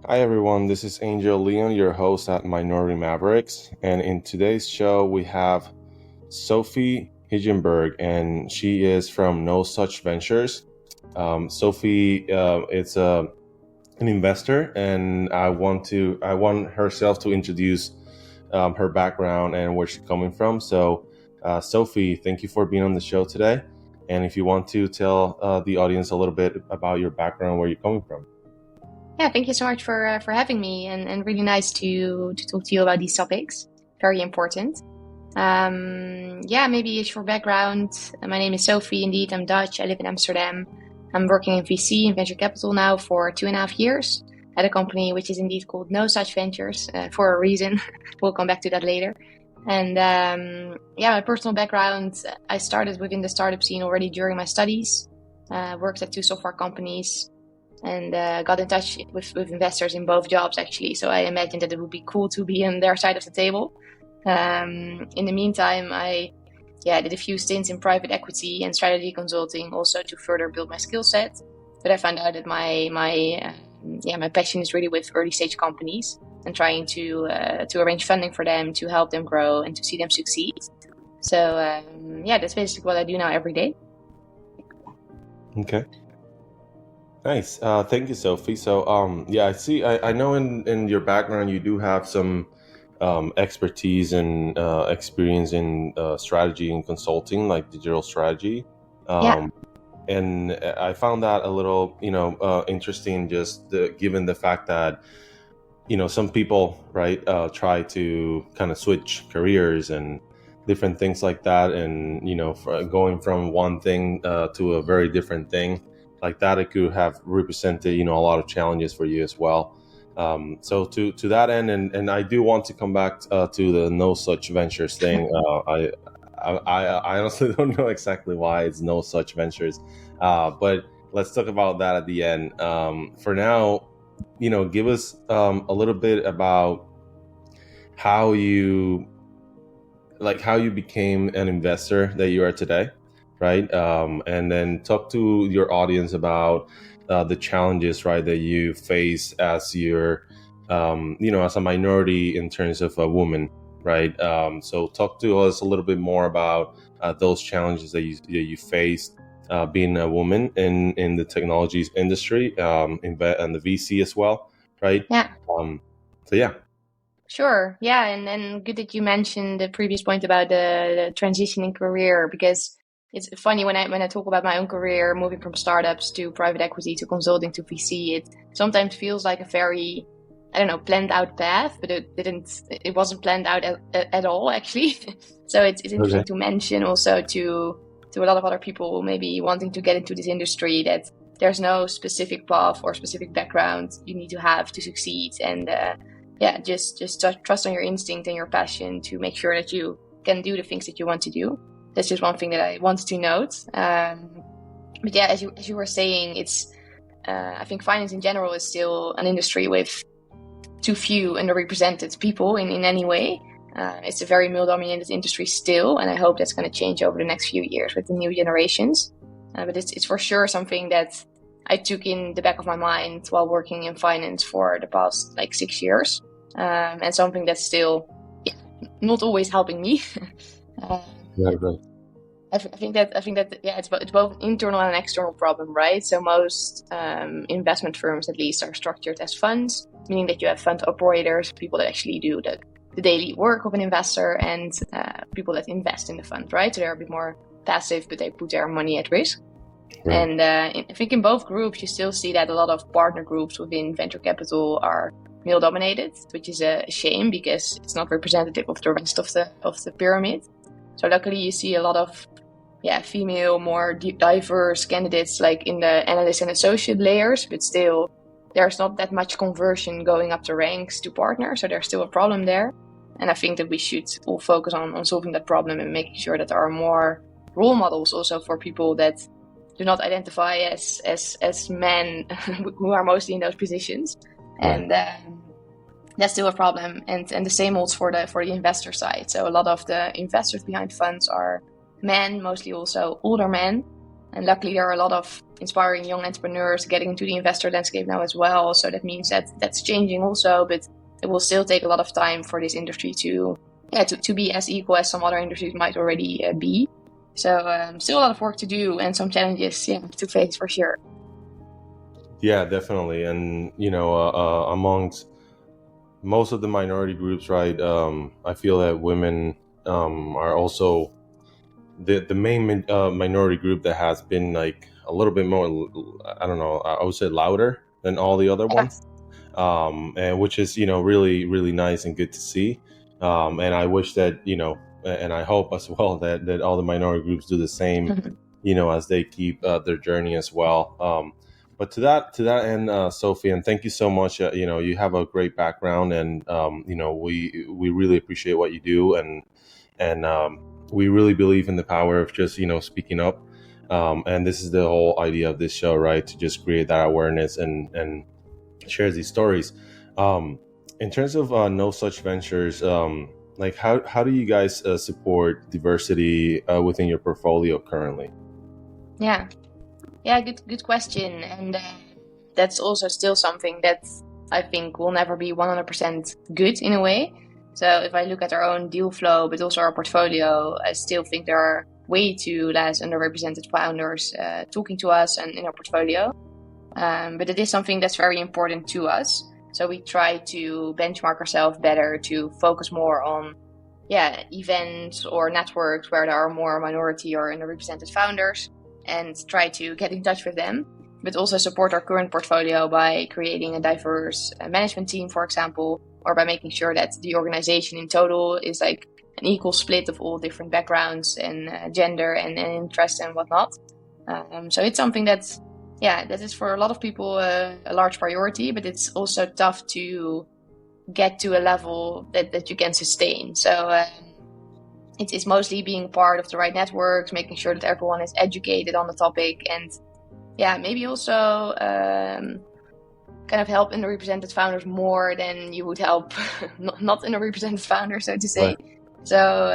Hi everyone, this is Angel Leon, your host at Minority Mavericks, and in today's show we have Sophie Heijenberg, and she is from No Such Ventures. Sophie is an investor, and I want herself to introduce her background and where she's coming from. So, Sophie, thank you for being on the show today, and if you want to tell the audience a little bit about your background, where you're coming from. Yeah, thank you so much for having me, and really nice to talk to you about these topics. Very important. Maybe a short background. My name is Sophie. Indeed, I'm Dutch. I live in Amsterdam. I'm working in VC and venture capital now for 2.5 years at a company which is indeed called No Such Ventures for a reason. We'll come back to that later. And my personal background, I started within the startup scene already during my studies. Worked at 2 software companies. And got in touch with investors in both jobs, actually. So I imagined that it would be cool to be on their side of the table. In the meantime, I did a few stints in private equity and strategy consulting, also to further build my skill set. But I found out that my passion is really with early stage companies and trying to arrange funding for them, to help them grow and to see them succeed. So that's basically what I do now every day. Okay. Nice. Thank you, Sophie. So, I see. I know in your background you do have some expertise and experience in strategy and consulting, like digital strategy. Yeah. And I found that a little, interesting, just given the fact that, some people, right, try to kind of switch careers and different things like that, and going from one thing to a very different thing like that, it could have represented a lot of challenges for you as well. So to that end, and I do want to come back to the No Such Ventures thing. I honestly don't know exactly why it's No Such Ventures, but let's talk about that at the end. For now, give us a little bit about how you became an investor that you are today, right? And then talk to your audience about the challenges, right, that you face as you're, as a minority in terms of a woman, right? So talk to us a little bit more about those challenges that you faced being a woman in the technologies industry, and the VC as well, right? Yeah. So yeah. Sure. Yeah. And good that you mentioned the previous point about the transitioning career, because it's funny when I talk about my own career, moving from startups to private equity to consulting to VC, it sometimes feels like a very, I don't know, planned out path, but it wasn't planned out at all, actually. So it's interesting to mention also to a lot of other people maybe wanting to get into this industry that there's no specific path or specific background you need to have to succeed. And, just trust on your instinct and your passion to make sure that you can do the things that you want to do. That's just one thing that I wanted to note. But yeah, as you were saying, it's I think finance in general is still an industry with too few underrepresented people in any way. It's a very male-dominated industry still, and I hope that's going to change over the next few years with the new generations. But it's for sure something that I took in the back of my mind while working in finance for the past 6 years. And something that's still not always helping me. Right. I think that it's both an internal and an external problem, right? So most investment firms, at least, are structured as funds, meaning that you have fund operators, people that actually do the daily work of an investor, and people that invest in the fund, right? So they're a bit more passive, but they put their money at risk. Right. And I think in both groups, you still see that a lot of partner groups within venture capital are male dominated, which is a shame because it's not representative of the rest of the pyramid. So luckily you see a lot of female, more diverse candidates like in the analyst and associate layers, but still there's not that much conversion going up the ranks to partner. So there's still a problem there. And I think that we should all focus on solving that problem and making sure that there are more role models also for people that do not identify as men who are mostly in those positions. And that's still a problem. And the same holds for the investor side. So a lot of the investors behind funds are men, mostly also older men. And luckily, there are a lot of inspiring young entrepreneurs getting into the investor landscape now as well. So that means that that's changing also, but it will still take a lot of time for this industry to be as equal as some other industries might already be. So still a lot of work to do and some challenges to face for sure. Yeah, definitely. And, amongst most of the minority groups, right, I feel that women are also the main minority group that has been like a little bit more, I don't know, I would say louder than all the other ones, and which is really really nice and good to see. And I wish that and I hope as well that all the minority groups do the same, as they keep their journey as well. But to that end, Sophie, and thank you so much. You have a great background, and we really appreciate what you do, and we really believe in the power of just speaking up. And this is the whole idea of this show, right? To just create that awareness and share these stories. In terms of No Such Ventures, like how do you guys support diversity within your portfolio currently? Yeah, good question. And that's also still something that I think will never be 100% good in a way. So if I look at our own deal flow, but also our portfolio, I still think there are way too less underrepresented founders talking to us and in our portfolio. But it is something that's very important to us. So we try to benchmark ourselves better to focus more on events or networks where there are more minority or underrepresented founders, and try to get in touch with them, but also support our current portfolio by creating a diverse management team, for example, or by making sure that the organization in total is like an equal split of all different backgrounds and gender and interests and whatnot. So it's something that is for a lot of people a large priority, but it's also tough to get to a level that you can sustain. So it's mostly being part of the right networks, making sure that everyone is educated on the topic, and maybe also kind of help underrepresented founders more than you would help not underrepresented founders, so to say. Right. So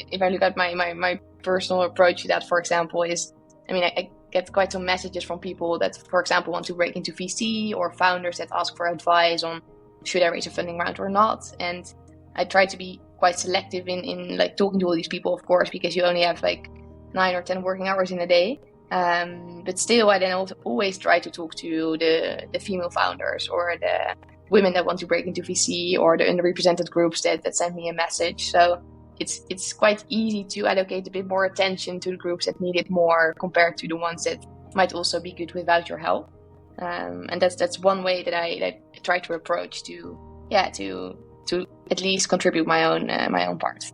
if I look at my personal approach to that, for example, is, I get quite some messages from people that, for example, want to break into VC, or founders that ask for advice on should I raise a funding round or not. And I try to be quite selective in like talking to all these people, of course, because you only have like 9 or 10 working hours in a day. But still, I then always try to talk to the female founders, or the women that want to break into VC, or the underrepresented groups that send me a message. So it's quite easy to allocate a bit more attention to the groups that need it more, compared to the ones that might also be good without your help. And that's one way that I try to approach to at least contribute my own part.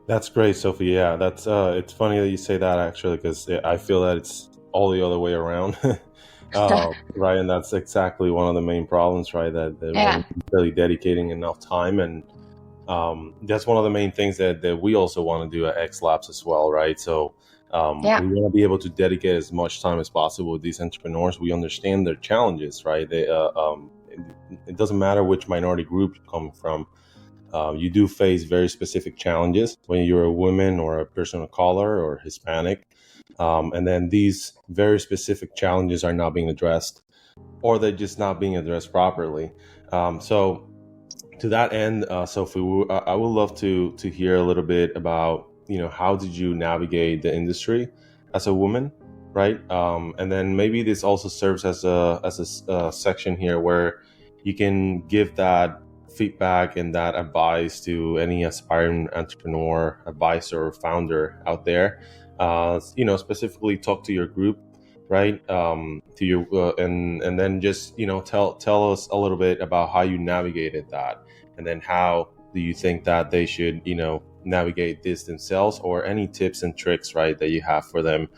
That's great, Sophie. Yeah, that's it's funny that you say that, actually, because I feel that it's all the other way around. Right, and that's exactly one of the main problems, right? That we're really dedicating enough time, and that's one of the main things that we also want to do at X Labs as well, right? So we want to be able to dedicate as much time as possible with these entrepreneurs. We understand their challenges, right? They it doesn't matter which minority group you come from. You do face very specific challenges when you're a woman or a person of color or Hispanic. And then these very specific challenges are not being addressed, or they're just not being addressed properly. So to that end, Sophie, I would love to hear a little bit about, how did you navigate the industry as a woman, right? And then maybe this also serves as a section here where you can give that feedback and that advice to any aspiring entrepreneur, advisor, or founder out there. Specifically talk to your group, right? To your and then just tell us a little bit about how you navigated that, and then how do you think that they should navigate this themselves, or any tips and tricks, right, that you have for them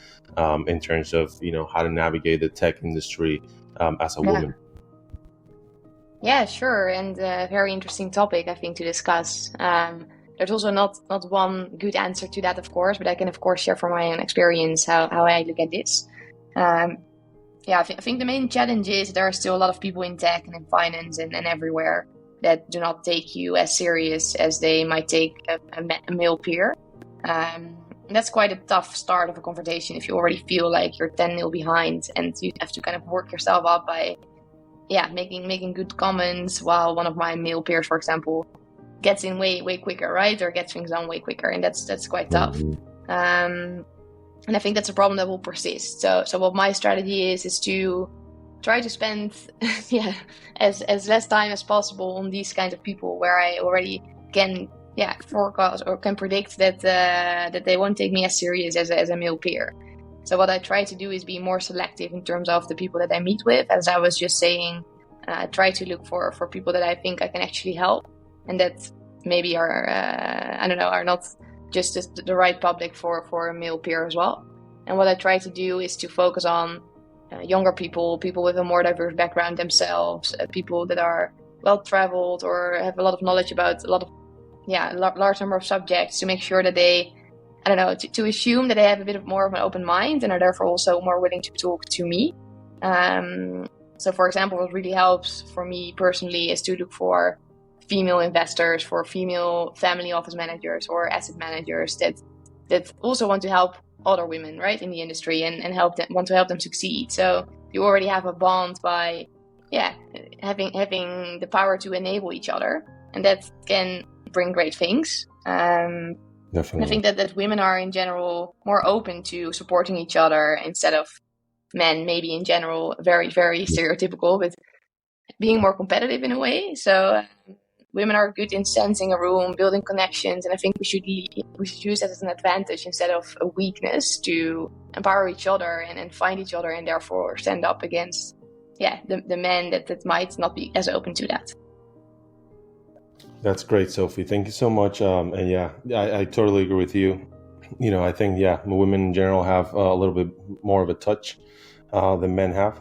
in terms of how to navigate the tech industry as a woman. Yeah, sure. And a very interesting topic, I think, to discuss. There's also not one good answer to that, of course, but I can, of course, share from my own experience how I look at this. I think the main challenge is there are still a lot of people in tech and in finance and everywhere that do not take you as serious as they might take a male peer. And that's quite a tough start of a conversation if you already feel like you're 10-0 behind and you have to kind of work yourself up by making good comments, while one of my male peers, for example, gets in way quicker, right? Or gets things done way quicker, and that's quite tough. And I think that's a problem that will persist. So what my strategy is to try to spend as less time as possible on these kinds of people where I already can forecast or can predict that they won't take me as serious as a male peer. So what I try to do is be more selective in terms of the people that I meet with. As I was just saying, try to look for people that I think I can actually help, and that maybe are not just the right public for a male peer as well. And what I try to do is to focus on younger people with a more diverse background themselves, people that are well-traveled or have a lot of knowledge about a lot of large number of subjects, to make sure that they, to assume that they have a bit more of an open mind and are therefore also more willing to talk to me. So for example, what really helps for me personally is to look for female investors, for female family office managers or asset managers that also want to help other women, right, in the industry and want to help them succeed. So you already have a bond by having the power to enable each other, and that can bring great things. Definitely. I think that women are in general more open to supporting each other instead of men, maybe in general very, very stereotypical, but being more competitive in a way. So women are good in sensing a room, building connections, and I think we should use that as an advantage instead of a weakness, to empower each other and find each other, and therefore stand up against the men that might not be as open to that. That's great, Sophie. Thank you so much. And I totally agree with you. I think, women in general have a little bit more of a touch than men have.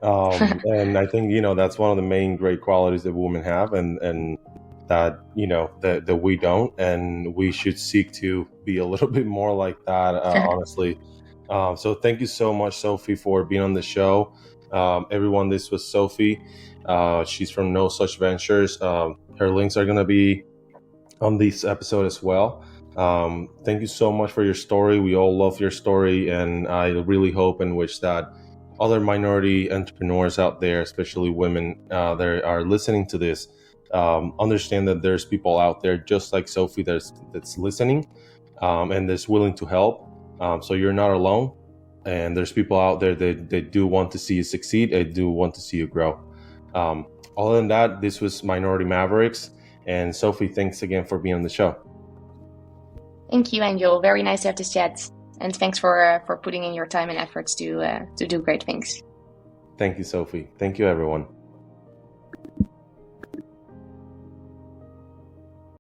And I think, that's one of the main great qualities that women have, and that, that we don't, and we should seek to be a little bit more like that, honestly. So thank you so much, Sophie, for being on the show. Everyone, this was Sophie. She's from No Such Ventures. Her links are going to be on this episode as well. Thank you so much for your story. We all love your story, and I really hope and wish that other minority entrepreneurs out there, especially women that are listening to this, understand that there's people out there just like Sophie that's listening and that's willing to help. So you're not alone, and there's people out there that do want to see you succeed. They do want to see you grow. Other than that, this was Minority Mavericks, and Sophie, thanks again for being on the show. Thank you, Angel. Very nice to have this chat, and thanks for putting in your time and efforts to do great things. Thank you, Sophie. Thank you, everyone.